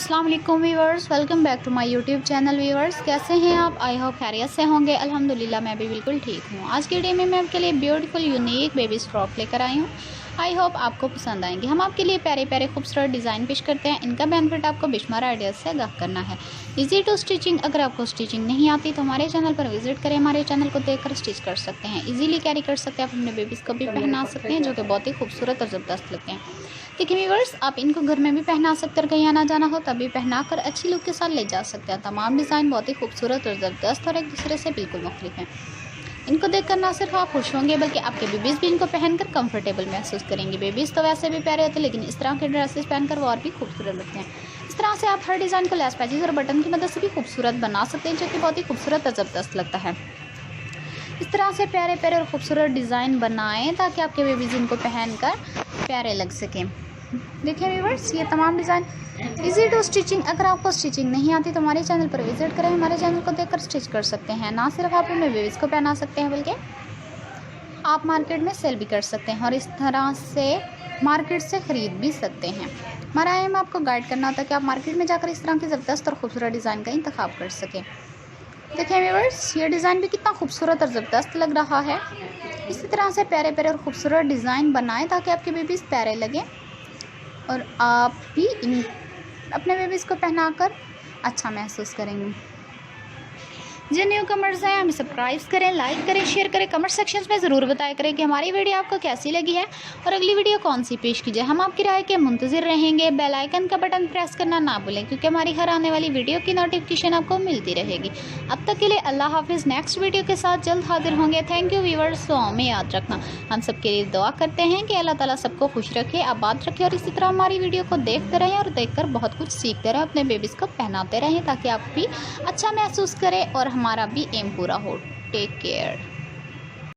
अस्सलाम वालेकुम viewers, welcome back to my YouTube channel. Viewers कैसे हैं आप? आई होप खैरियत से होंगे। अल्हम्दुलिल्लाह मैं भी बिल्कुल ठीक हूँ। आज की वीडियो में मैं आपके लिए ब्यूटीफुल यूनिक बेबीज़ फ्रॉक लेकर आई हूँ। आई होप आपको पसंद आएंगे। हम आपके लिए प्यारे प्यारे खूबसूरत डिज़ाइन पेश करते हैं। इनका बेनिफिट आपको बिशमार आइडियाज़ से आगाह करना है। Easy to stitching. अगर आपको स्टिचिंग नहीं आती तो हमारे चैनल पर विजिट करें, हमारे चैनल को देखकर स्टिच कर सकते हैं। इजीली कैरी कर सकते हैं, आप अपने बेबीज़ को भी पहना सकते हैं, जो कि बहुत ही खूबसूरत और ज़बरदस्त लगते हैं। देखिए व्यूअर्स, आप इनको घर में भी पहना सकते हैं, कहीं आना जाना हो तभी पहना कर अच्छी लुक के साथ ले जा सकते हैं। तमाम डिज़ाइन बहुत ही खूबसूरत और ज़बरदस्त और एक दूसरे से बिल्कुल मुख्तलिफ हैं। इनको देखकर ना सिर्फ आप खुश होंगे बल्कि आपके बेबीज़ भी इनको पहनकर कंफर्टेबल महसूस करेंगे। बेबीज़ तो वैसे भी प्यारे होते हैं, लेकिन इस तरह के ड्रेसेस पहनकर वो और भी खूबसूरत लगते हैं। इस तरह से आप हर डिज़ाइन को लेस पैचेस और बटन की मदद से भी खूबसूरत बना सकते हैं, जो कि बहुत ही खूबसूरत और ज़बरदस्त लगता है। इस तरह से प्यारे प्यारे और खूबसूरत डिज़ाइन बनाएं ताकि आपके बेबीज़ इनको पहनकर प्यारे लग सकें। देखिए व्यूअर्स, ये तमाम डिज़ाइन इजी टू स्टिचिंग। अगर आपको स्टिचिंग नहीं आती तो हमारे चैनल पर विजिट करें, हमारे चैनल को देखकर स्टिच कर सकते हैं। ना सिर्फ आप अपने बेबीज़ को पहना सकते हैं बल्कि आप मार्केट में सेल भी कर सकते हैं और इस तरह से मार्केट से ख़रीद भी सकते हैं। हमारा एम आपको गाइड करना होता है कि आप मार्केट में जाकर इस तरह की ज़बरदस्त और खूबसूरत डिज़ाइन का इंतखाब कर सकें। देखिए व्यूअर्स, ये डिज़ाइन भी कितना खूबसूरत और ज़बरदस्त लग रहा है। इसी तरह से प्यारे प्यारे और खूबसूरत डिज़ाइन बनाएं ताकि आपके बेबीज़ प्यारे लगें और आप भी अपने बेबीज़ को पहनाकर अच्छा महसूस करेंगे। जो न्यू कमर्स हैं हमें सब्सक्राइब करें, लाइक करें, शेयर करें। कमेंट सेक्शन में ज़रूर बताया करें कि हमारी वीडियो आपको कैसी लगी है और अगली वीडियो कौन सी पेश की जाए। हम आपकी राय के मुंतज़िर रहेंगे। बेल आइकन का बटन प्रेस करना ना भूलें, क्योंकि हमारी हर आने वाली वीडियो की नोटिफिकेशन आपको मिलती रहेगी। अब तक के लिए अल्लाह हाफिज़। नेक्स्ट वीडियो के साथ जल्द हाजिर होंगे। Thank you viewers. तो हमें याद रखना, हम सबके लिए दुआ करते हैं कि अल्लाह ताला सबको खुश रखे, आबाद रखे और इसी तरह हमारी वीडियो को देखते रहें और देखकर बहुत कुछ सीखते रहें, अपने बेबीज़ को पहनाते रहें ताकि आप भी अच्छा महसूस करें और हमारा भी एम पूरा हो। Take care.